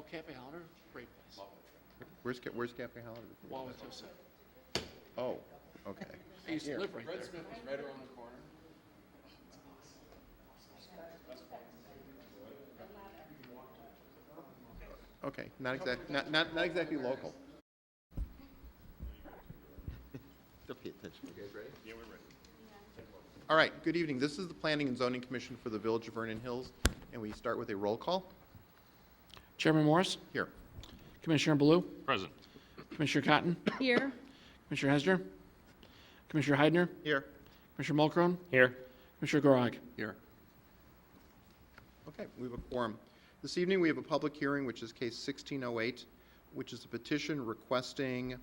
Oh, Cafe Hollander, great place. Where's Cafe Hollander? Wauwatosa. Oh, okay. I used to live right there. Red Smith is right around the corner. Okay, not exactly local. Don't pay attention. You guys ready? Yeah, we're ready. All right, good evening. This is the Planning and Zoning Commission for the Village of Vernon Hills, and we start with a roll call. Chairman Morris, Here. Commissioner Baloo, Present. Commissioner Cotton, Here. Commissioner Hesner, Commissioner Heidner, Here. Commissioner Mulcrone, Here. Commissioner Gorog. Here. Okay, we have a quorum. This evening, we have a public hearing, which is case 1608, which is a petition requesting,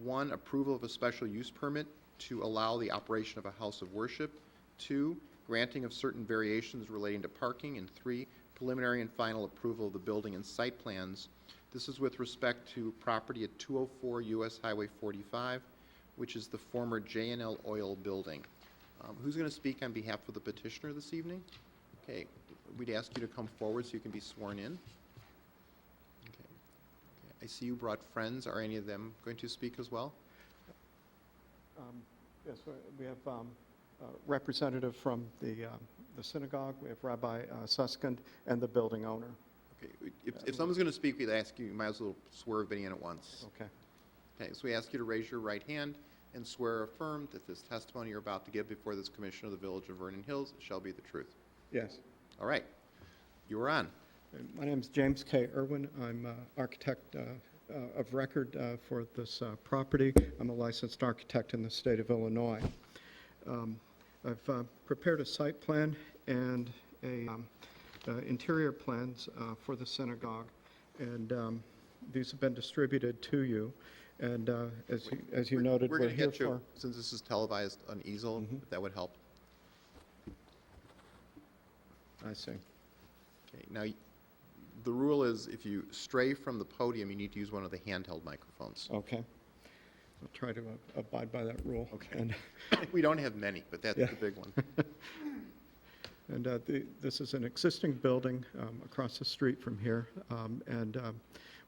one, approval of a special use permit to allow the operation of a house of worship, two, granting of certain variations relating to parking, and three, preliminary and final approval of the building and site plans. This is with respect to property at 204 U.S. Highway 45, which is the former J&L Oil building. Who's going to speak on behalf of the petitioner this evening? Okay, we'd ask you to come forward so you can be sworn in. Okay. I see you brought friends. Are any of them going to speak as well? Yes, we have a representative from the synagogue. We have Rabbi Suskind and the building owner. Okay. If someone's going to speak, we'd ask you might as well swear everybody in at once. Okay. Okay, so we ask you to raise your right hand and swear or affirm that this testimony you're about to give before this commission of the Village of Vernon Hills shall be the truth. Yes. All right. You are on. My name is James K. Irwin. I'm architect of record for this property. I'm a licensed architect in the state of Illinois. I've prepared a site plan and interior plans for the synagogue, and these have been distributed to you. And as you noted, we're we're going to here get you, for. since this is televised, an easel, if that would help. I see. Okay. Now, the rule is if you stray from the podium, you need to use one of the handheld microphones. Okay. I'll try to abide by that rule. Okay. And We don't have many, but that's Yeah. the big one. And this is an existing building across the street from here, and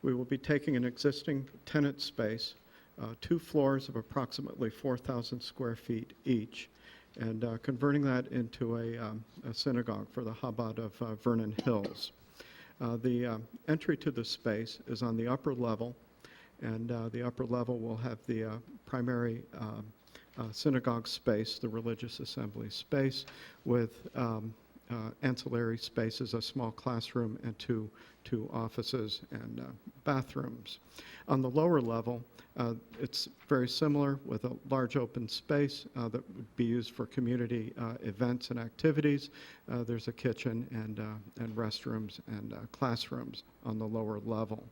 we will be taking an existing tenant space, 2 floors of approximately 4,000 square feet each, and converting that into a synagogue for the Chabad of Vernon Hills. The entry to the space is on the upper level, and the upper level will have the primary synagogue space, the religious assembly space, with ancillary spaces, a small classroom, and two offices and bathrooms. On the lower level, it's very similar with a large open space that would be used for community events and activities. There's a kitchen and restrooms and classrooms on the lower level.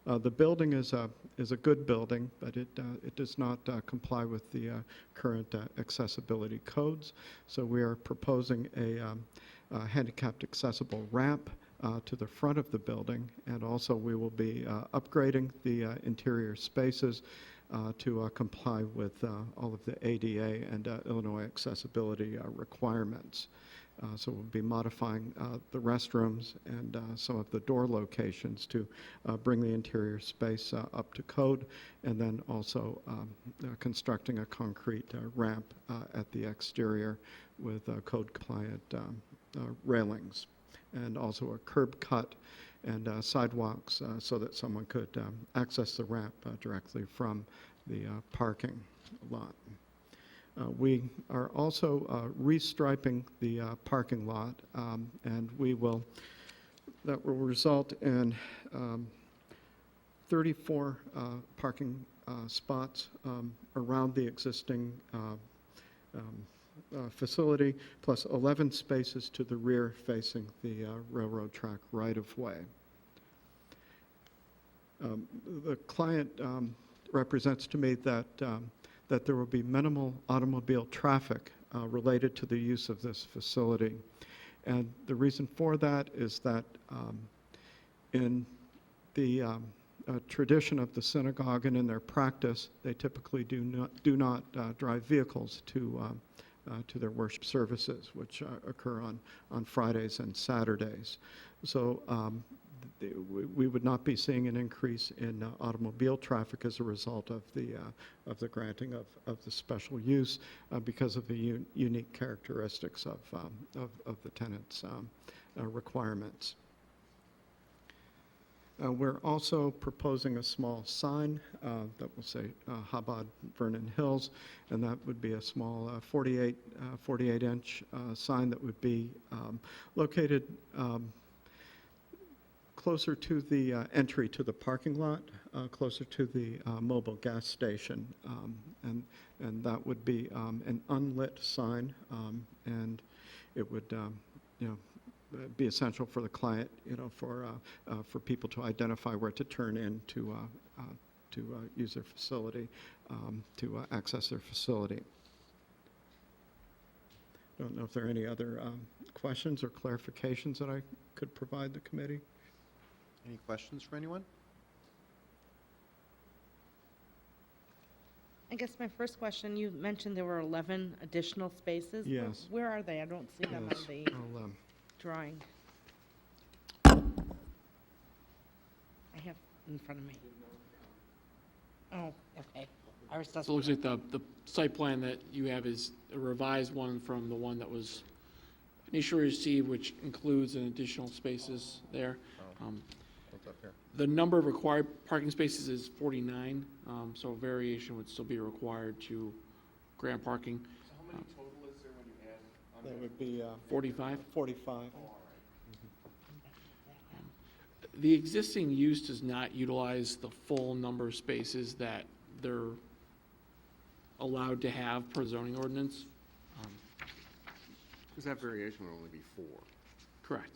The building is a good building, but it does not comply with the current accessibility codes. So we are proposing a handicapped accessible ramp to the front of the building, and also we will be upgrading the interior spaces to comply with all of the ADA and Illinois accessibility requirements. So we'll be modifying the restrooms and some of the door locations to bring the interior space up to code, and then also constructing a concrete ramp at the exterior with code-compliant railings, and also a curb cut and sidewalks so that someone could access the ramp directly from the parking lot. We are also restriping the parking lot, and that will result in 34 parking spots around the existing facility, plus 11 spaces to the rear facing the railroad track right-of-way. The client represents to me that there will be minimal automobile traffic related to the use of this facility. And the reason for that is that in the tradition of the synagogue and in their practice, they typically do not drive vehicles to their worship services, which occur on Fridays and Saturdays. So we would not be seeing an increase in automobile traffic as a result of the granting of the special use because of the unique characteristics of the tenant's requirements. We're also proposing a small sign that will say Chabad Vernon Hills, and that would be a small 48-inch sign that would be located closer to the entry to the parking lot, closer to the mobile gas station, and that would be an unlit sign, and it would, be essential for the client, for people to identify where to turn in to use their facility, to access their facility. Don't know if there are any other questions or clarifications that I could provide the committee. Any questions from anyone? I guess my first question, you mentioned there were 11 additional spaces. Yes. Where are they? I don't see them on Yes, the I'll, drawing. I have in front of me. Oh, okay. Ours So it doesn't. looks like the site plan that you have is a revised one from the one that was initially received, which includes an additional spaces there. What's up here? The number of required parking spaces is 49, so variation would still be required to grant parking. So how many total is there when you add? that would be 45. 45. The existing use does not utilize the full number of spaces that they're allowed to have per zoning ordinance. Because that variation would only be 4. Correct.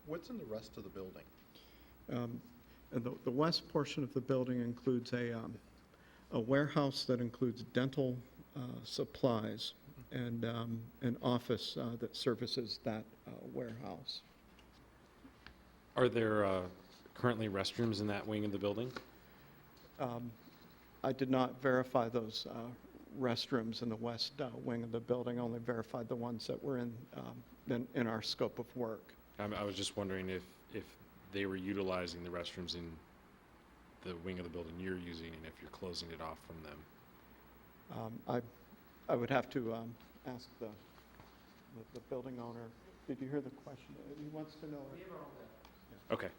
What's in the rest of the building? And the west portion of the building includes a warehouse that includes dental supplies and an office that services that warehouse. Are there currently restrooms in that wing of the building? I did not verify those restrooms in the west wing of the building, only verified the ones that were in our scope of work. I was just wondering if they were utilizing the restrooms in the wing of the building you're using, and if you're closing it off from them. I would have to ask the building owner. Did you hear the question? He wants to know. Okay.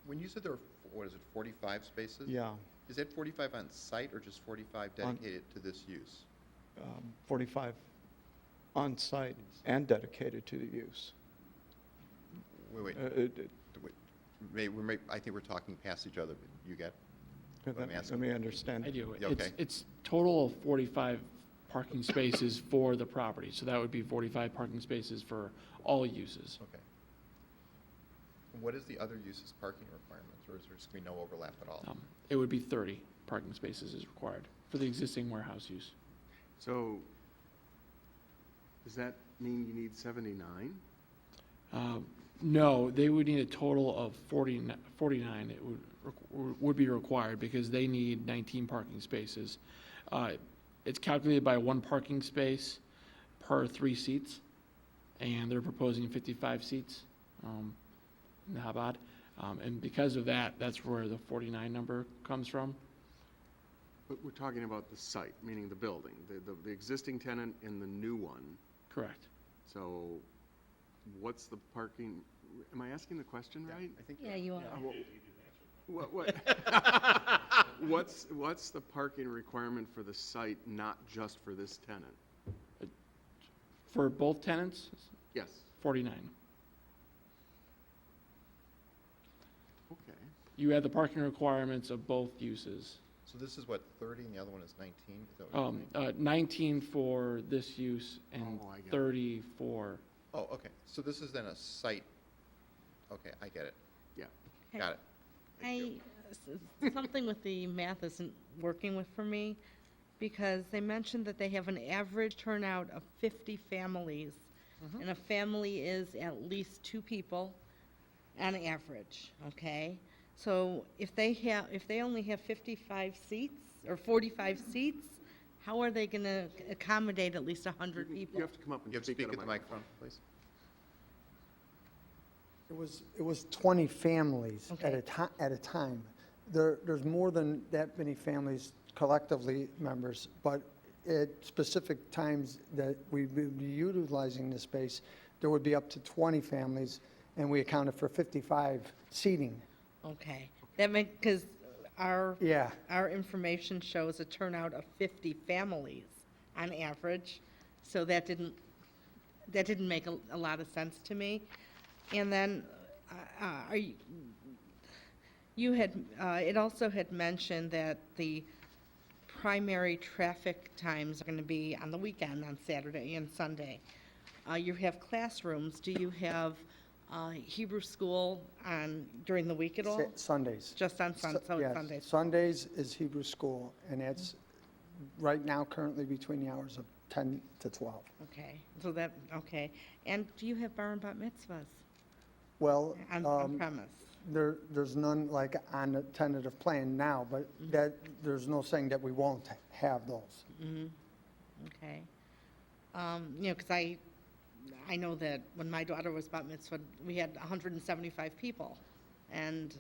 When you said there were, 45 spaces? Yeah, Is that 45 on site or just 45 dedicated to this use? 45 on-site and dedicated to the use. Wait. I think we're talking past each other, but you get what I'm asking? Let me understand. I do. Yeah, okay. It's total of 45 parking spaces for the property. So that would be 45 parking spaces for all uses. Okay. And what is the other uses parking requirements, or is there just going to be no overlap at all? It would be 30 parking spaces is required for the existing warehouse use. So does that mean you need 79? No, they would need a total of 49 it would be required because they need 19 parking spaces. It's calculated by 1 parking space per 3 seats, and they're proposing 55 seats in the Chabad. And because of that, that's where the 49 number comes from. But we're talking about the site, meaning the building, the existing tenant and the new one. Correct. So what's the parking, am I asking the question right? I think. Yeah, you are. What's the parking requirement for the site, not just for this tenant? For both tenants, Yes, 49. okay. You have the parking requirements of both uses. So this is what, 30 and the other one is 19? Is that what you're saying? 19 for this use and Oh, I got it. 30 for, Oh, okay. So this is then a site, okay, I get it. Yeah. Okay. Got it. Something with the math isn't working for me, because they mentioned that they have an average turnout of 50 families, and a family is at least 2 people on average, okay? So if they only have 55 seats or 45 seats, how are they gonna accommodate at least 100 You people? have to come up and You have to speak speak at at the microphone, please. It was 20 families at Okay. at a time. There's more than that many families collectively members, but at specific times that we would be utilizing the space, there would be up to 20 families, and we accounted for 55 seating. Okay, that make, because our, Yeah. our information shows a turnout of 50 families on average, so that didn't make a lot of sense to me. And then, are you had, it also had mentioned that the primary traffic times are gonna be on the weekend, on Saturday and Sunday. You have classrooms, do you have, Hebrew school during the week at all? Sundays. Just on So- yes, Sundays? Sundays is Hebrew school, and it's right now currently between the hours of 10 to 12. Okay, okay. And do you have bar and bat mitzvahs Well, on premise? there's none like on the tentative plan now, but there's no saying that we won't have those. Okay. You know, because I know that when my daughter was bat mitzvah, we had 175 people, and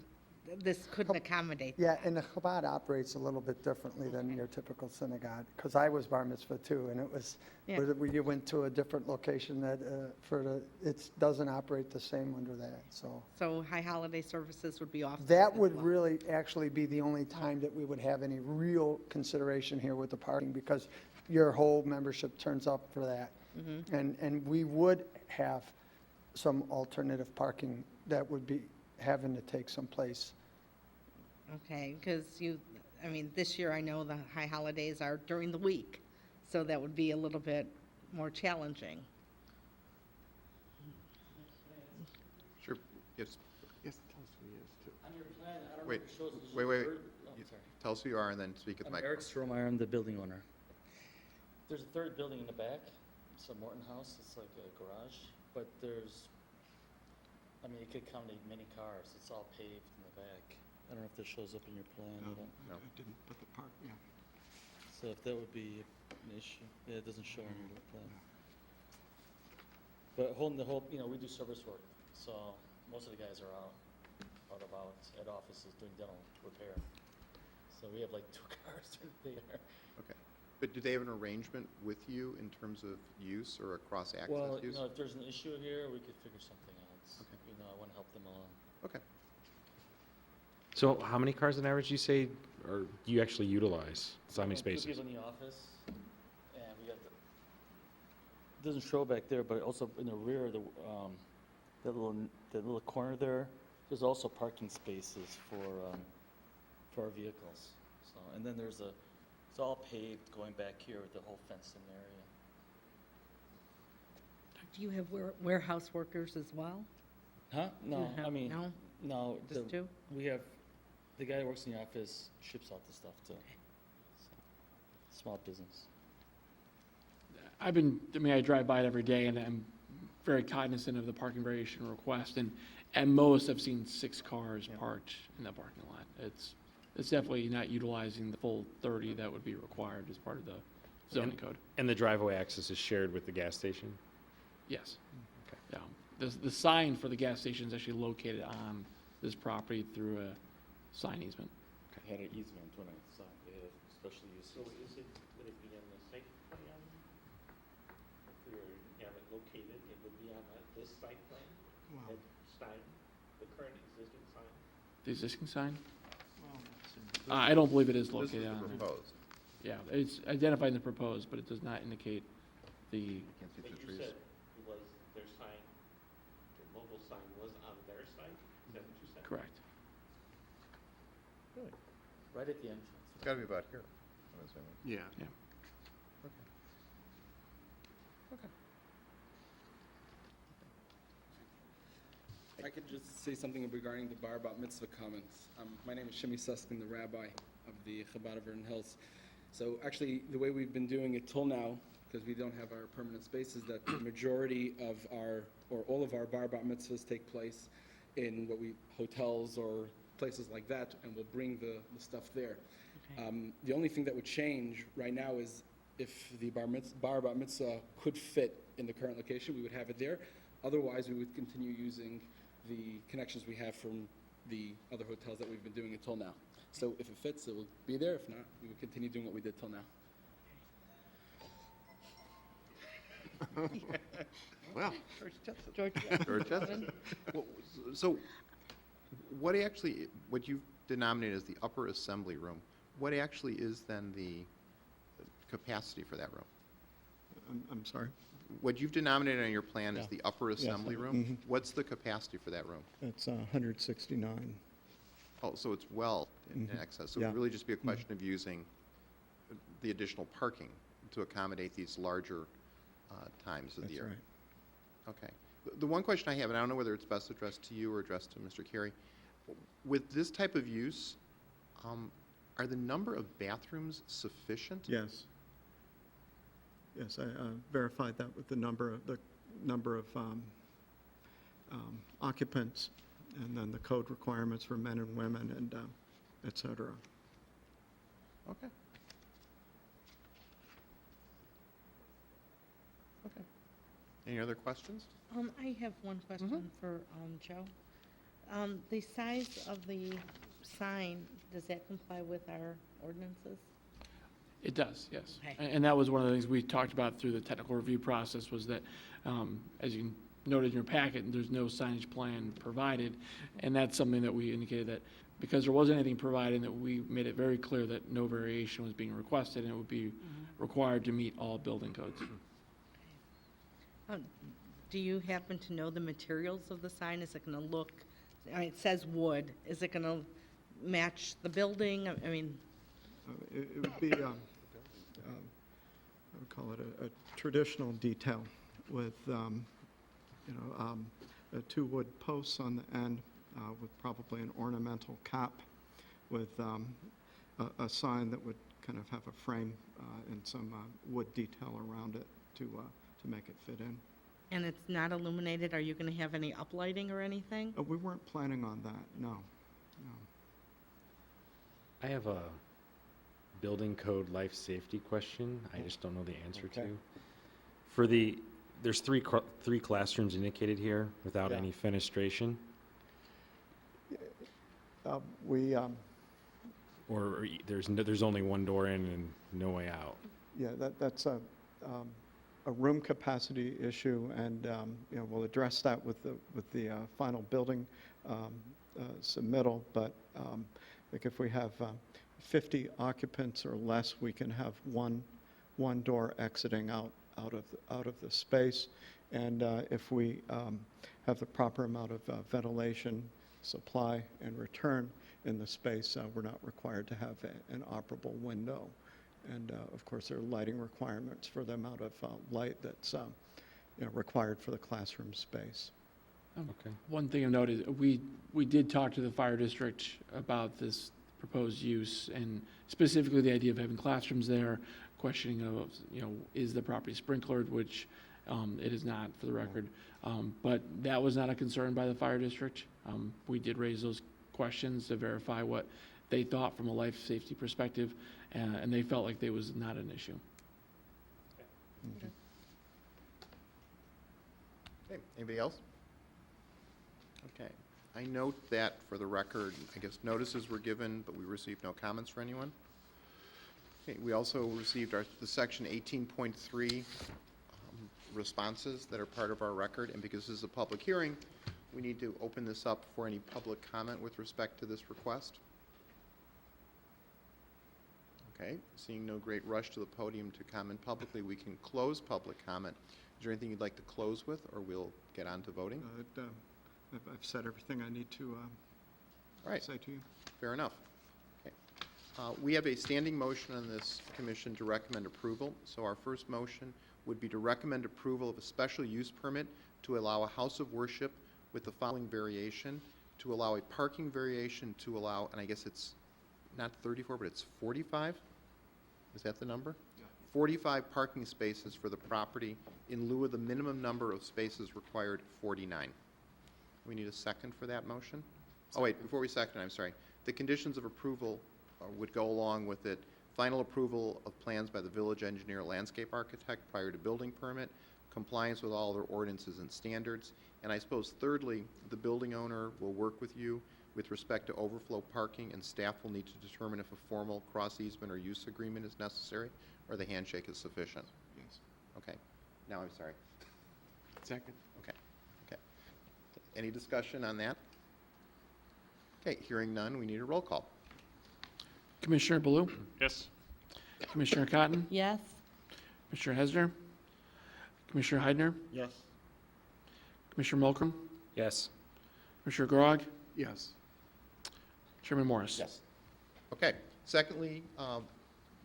this couldn't accommodate. Yeah, and the Chabad operates a little bit differently than your typical synagogue, because I was bar mitzvah too, and it was, Yeah. you went to a different location that, it doesn't operate the same under that, so. So high holiday services would be off. That as would well. really actually be the only time that we would have any real consideration here with the parking, because your whole membership turns up for that. And we would have some alternative parking that would be having to take some place. Okay, because I mean, this year I know the high holidays are during the week, so that would be a little bit more challenging. Sure, yes, Yes, tell us who he is, too. On your plan, I don't know Wait, if it shows. there's a wait, third- oh, You- sorry. tell us who you are and then speak at the I'm Eric microphone. Stromeyer, I'm the building owner. There's a third building in the back, it's a Morton House, it's like a garage, but it could accommodate many cars, it's all paved in the back. I don't know if this shows up in your plan, but- No. I didn't, but the park, yeah. so if that would be an issue, yeah, it doesn't show on your plan. But we do service work, so most of the guys are out at offices doing dental repair. So we have like 2 cars during the day. Okay. But do they have an arrangement with you in terms of use or a cross-access Well, use? if there's an issue here, we could figure something out. Okay. I want to help them along. Okay. So how many cars on average you say, or you actually utilize? So how many 2 spaces? people in the office, and we got it doesn't show back there, but also in the rear, that little corner there, there's also parking spaces for our vehicles. So, and then it's all paved going back here with the whole fenced-in area. Do you have warehouse workers as well? Huh? No, have- no? No. Just 2? We have, the guy that works in the office ships out the stuff too. So, small business. I drive by it every day, and I'm very cognizant of the parking variation request, and at most, I've seen 6 cars parked in that parking lot. It's definitely not utilizing the full 30 that would be required as part of the zoning code. And the driveway access is shared with the gas station? Yes. Yeah. The sign for the gas station is actually located on this property through a sign easement. Had an easement when I saw it, they had a special use. So would it be on the site plan? If we were to have it located, it would be on this site plan? That sign, the current existing sign? The existing sign? I don't believe it is This is located the on there. proposed. Yeah, it's identified in the proposed, but it does not indicate the, Can't see But the you trees. said it was their sign, their mobile sign was on their site? Is that what you said? correct. Right at the entrance. It's got to be about here, I'm assuming. Yeah. Yeah. I could just say something regarding the bar bat mitzvah comments. My name is Shimi Suskin, the rabbi of the Chabad of Vernon Hills. So actually, the way we've been doing it till now, because we don't have our permanent spaces, that the majority of our, or all of our bar bat mitzvahs take place in hotels or places like that, and we'll bring the stuff there. Okay. The only thing that would change right now is if the bar bat mitzvah could fit in the current location, we would have it there. Otherwise, we would continue using the connections we have from the other hotels that we've been doing until now. So if it fits, it will be there. If not, we would continue doing what we did till now. Well, George, George Jetson. Well, so what actually, what you've denominated as the upper assembly room, what actually is then the capacity for that room? I'm sorry. What you've denominated on your plan is Yeah. the upper assembly room? Mhm. What's the capacity for that room? It's 169. Oh, so it's well in Mhm. excess. So it Yeah. would really just be a question of using the additional parking to accommodate these larger times of the That's year. right. Okay. The one question I have, and I don't know whether it's best addressed to you or addressed to Mr. Carey, with this type of use, are the number of bathrooms sufficient? Yes. Yes, I verified that with the number of occupants, and then the code requirements for men and women, and et cetera. Okay. Okay. Any other questions? I have one question for, Joe. The size of the sign, does that comply with our ordinances? It does, yes. Okay. And that was one of the things we talked about through the technical review process, was that, as you noted in your packet, there's no signage plan provided, and that's something that we indicated that because there wasn't anything provided, that we made it very clear that no variation was being requested, and it would be required to meet all building codes. Do you happen to know the materials of the sign? Is it going to look, I mean, it says wood, is it going to match the building? I mean, It would be, I would call it a traditional detail with, two wood posts on the end with probably an ornamental cap with a sign that would kind of have a frame and some wood detail around it to make it fit in. and it's not illuminated, are you going to have any uplighting or anything? We weren't planning on that, no. I have a building code life safety question. I just don't know the answer Okay. to. There's three classrooms indicated here without Yeah. any fenestration, there's only one door in and no way out. Yeah, that's a room capacity issue, and, we'll address that with the final building submittal, but I think if we have 50 occupants or less, we can have one door exiting out of the space, and if we have the proper amount of ventilation, supply, and return in the space, we're not required to have an operable window. And, of course, there are lighting requirements for the amount of light that's required for the classroom space. Okay. One thing of note is, we did talk to the fire district about this proposed use, and specifically the idea of having classrooms there, questioning of, is the property sprinklered, which it is not, for the record. But that was not a concern by the fire district. We did raise those questions to verify what they thought from a life safety perspective, and they felt like there was not an issue. Okay, anybody else? Okay, I note that for the record, I guess notices were given, but we received no comments from anyone. Okay, we also received the section 18.3 responses that are part of our record, and because this is a public hearing, we need to open this up for any public comment with respect to this request. Okay, seeing no great rush to the podium to comment publicly, we can close public comment. Is there anything you'd like to close with, or we'll get on to voting? I've said everything I need to All right, say to you. fair enough. Okay. We have a standing motion on this commission to recommend approval. So our first motion would be to recommend approval of a special use permit to allow a house of worship with the following variation, to allow a parking variation, to allow, and I guess it's not 34, but it's 45? Is that the number? Yeah. 45 parking spaces for the property in lieu of the minimum number of spaces required, 49. We need a second for that motion. Oh, wait, before we second, I'm sorry. The conditions of approval would go along with it. Final approval of plans by the village engineer, landscape architect prior to building permit, compliance with all their ordinances and standards. And I suppose thirdly, the building owner will work with you with respect to overflow parking, and staff will need to determine if a formal cross easement or use agreement is necessary, or the handshake is sufficient. Yes. Okay, now I'm sorry. Second. Okay, okay. Any discussion on that? Okay, hearing none, we need a roll call. Commissioner Baloo, Yes. Commissioner Cotton, Yes? Commissioner Hesner, Commissioner Heidner, Yes. Commissioner Mulcrum, Yes. Commissioner Grog, Yes. Chairman Morris. Yes. Okay, secondly,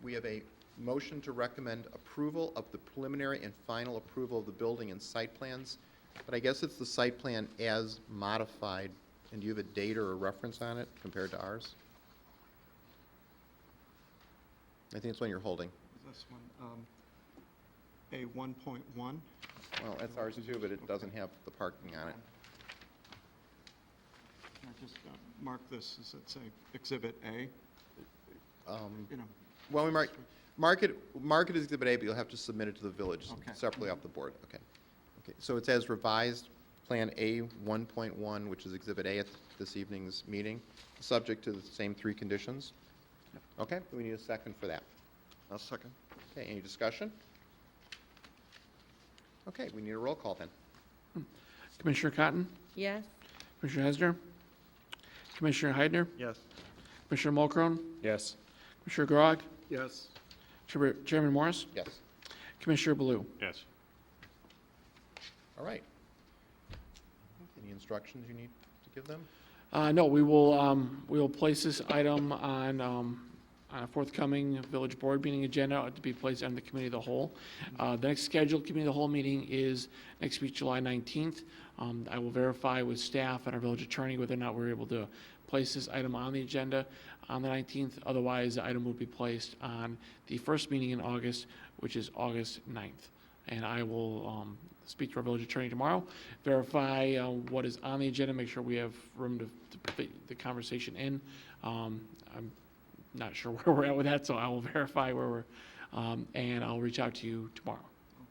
we have a motion to recommend approval of the preliminary and final approval of the building and site plans, but I guess it's the site plan as modified. And do you have a date or a reference on it compared to ours? I think it's one you're holding. This one, A 1.1. Well, that's ours too, but it doesn't have the parking on it. Can I just mark this as, let's say, Exhibit A? You know, Well, we mark it as Exhibit A, but you'll have to submit it to the village Okay. separately off the board. Okay. Okay, so it's as revised, Plan A 1.1, which is Exhibit A at this evening's meeting, subject to the same three conditions? Okay, we need a second for that. I'll second. Okay, any discussion? Okay, we need a roll call then. Commissioner Cotton, Yes? Commissioner Hesner, Commissioner Heidner, Yes. Commissioner Mulcrum, Yes. Commissioner Grog, Yes. Chairman Morris, Yes. Commissioner Baloo. Yes. All right. Any instructions you need to give them? No, we will place this item on a forthcoming village board meeting agenda to be placed on the committee of the whole. The next scheduled committee of the whole meeting is next week, July 19th. I will verify with staff and our village attorney whether or not we're able to place this item on the agenda on the 19th. Otherwise, the item will be placed on the first meeting in August, which is August 9th. And I will speak to our village attorney tomorrow, verify what is on the agenda, make sure we have room to fit the conversation in. I'm not sure where we're at with that, so I will verify where we're, and I'll reach out to you tomorrow.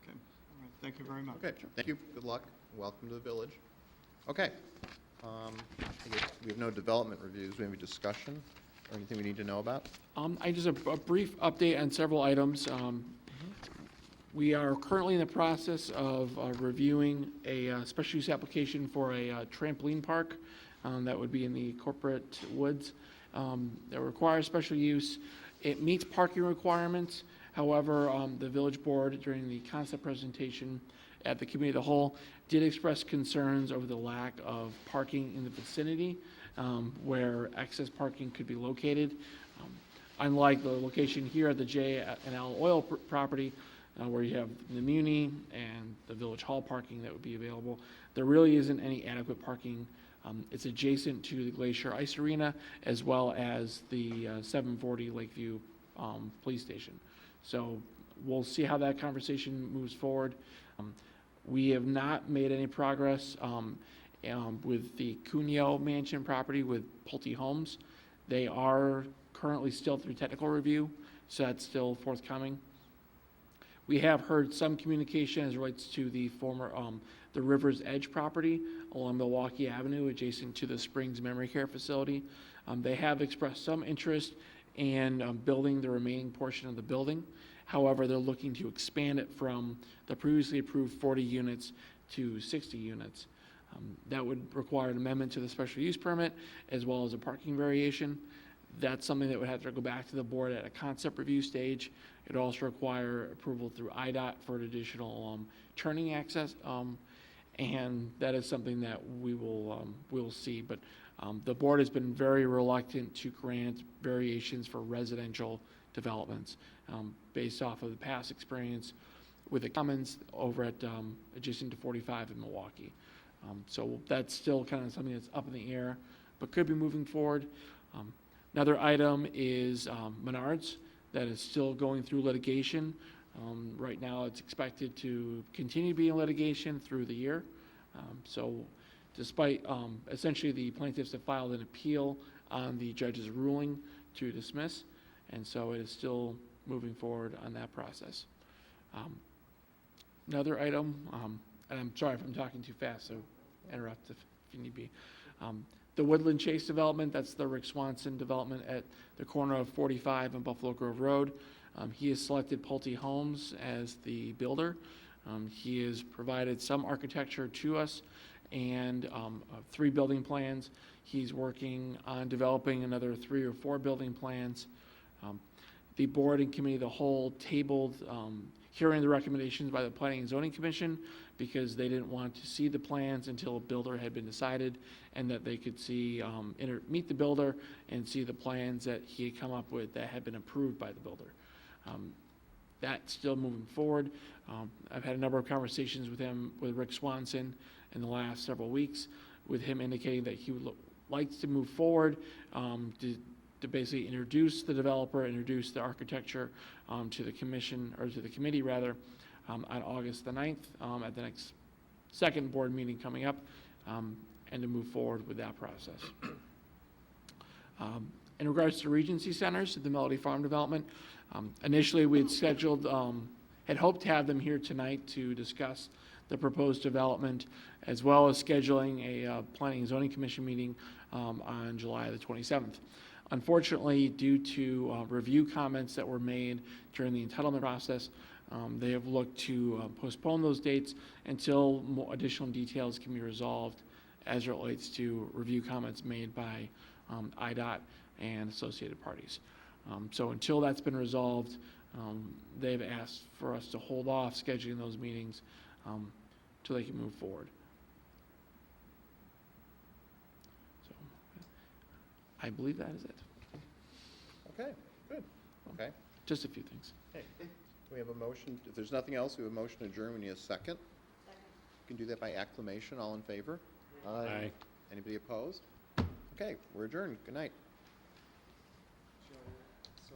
Okay, all right, thank you very much. Okay, thank you, good luck, welcome to the village. Okay, I guess we have no development reviews, we have a discussion or anything we need to know about? I just a brief update on several items. We are currently in the process of reviewing a special use application for a trampoline park that would be in the corporate woods that requires special use. It meets parking requirements. However, the village board, during the concept presentation at the committee of the whole, did express concerns over the lack of parking in the vicinity where excess parking could be located. Unlike the location here at the J&L Oil property, where you have the Muni and the Village Hall parking that would be available, there really isn't any adequate parking. It's adjacent to the Glacier Ice Arena as well as the 740 Lakeview Police Station. So we'll see how that conversation moves forward. We have not made any progress with the Cuneo Mansion property with Pulte Homes. They are currently still through technical review, so that's still forthcoming. We have heard some communication as it relates to the former, the River's Edge property along Milwaukee Avenue, adjacent to the Springs Memory Care Facility. They have expressed some interest in building the remaining portion of the building. However, they're looking to expand it from the previously approved 40 units to 60 units. That would require an amendment to the special use permit as well as a parking variation. That's something that would have to go back to the board at a concept review stage. It would also require approval through IDOT for an additional turning access, and that is something that we'll see. But the board has been very reluctant to grant variations for residential developments based off of the past experience with the Commons over at adjacent to 45 in Milwaukee. So that's still kind of something that's up in the air, but could be moving forward. Another item is Menards, that is still going through litigation. Right now, it's expected to continue to be in litigation through the year. So despite, essentially, the plaintiffs have filed an appeal on the judge's ruling to dismiss, and so it is still moving forward on that process. Another item, and I'm sorry if I'm talking too fast, so interrupt if you need be. The Woodland Chase development, that's the Rick Swanson development at the corner of 45 and Buffalo Grove Road. He has selected Pulte Homes as the builder. He has provided some architecture to us and 3 building plans. He's working on developing another 3 or 4 building plans. The board and committee of the whole tabled hearing the recommendations by the Planning and Zoning Commission because they didn't want to see the plans until a builder had been decided and that they could see, meet the builder and see the plans that he had come up with that had been approved by the builder. That's still moving forward. I've had a number of conversations with him, with Rick Swanson, in the last several weeks, with him indicating that he would like to move forward to basically introduce the developer, introduce the architecture to the commission, or to the committee rather, on August the 9th at the next second board meeting coming up, and to move forward with that process. In regards to Regency Centers, the Melody Farm development, initially we had scheduled, had hoped to have them here tonight to discuss the proposed development, as well as scheduling a Planning and Zoning Commission meeting on July the 27th. Unfortunately, due to review comments that were made during the entitlement process, they have looked to postpone those dates until more additional details can be resolved as it relates to review comments made by IDOT and associated parties. So until that's been resolved, they've asked for us to hold off scheduling those meetings until they can move forward. So I believe that is it. Okay, good. Okay. Just a few things. Okay. We have a motion. If there's nothing else, we have a motion to adjourn. We need a second. You can do that by acclamation. All in favor? Aye. Anybody opposed? Okay, we're adjourned. Good night. So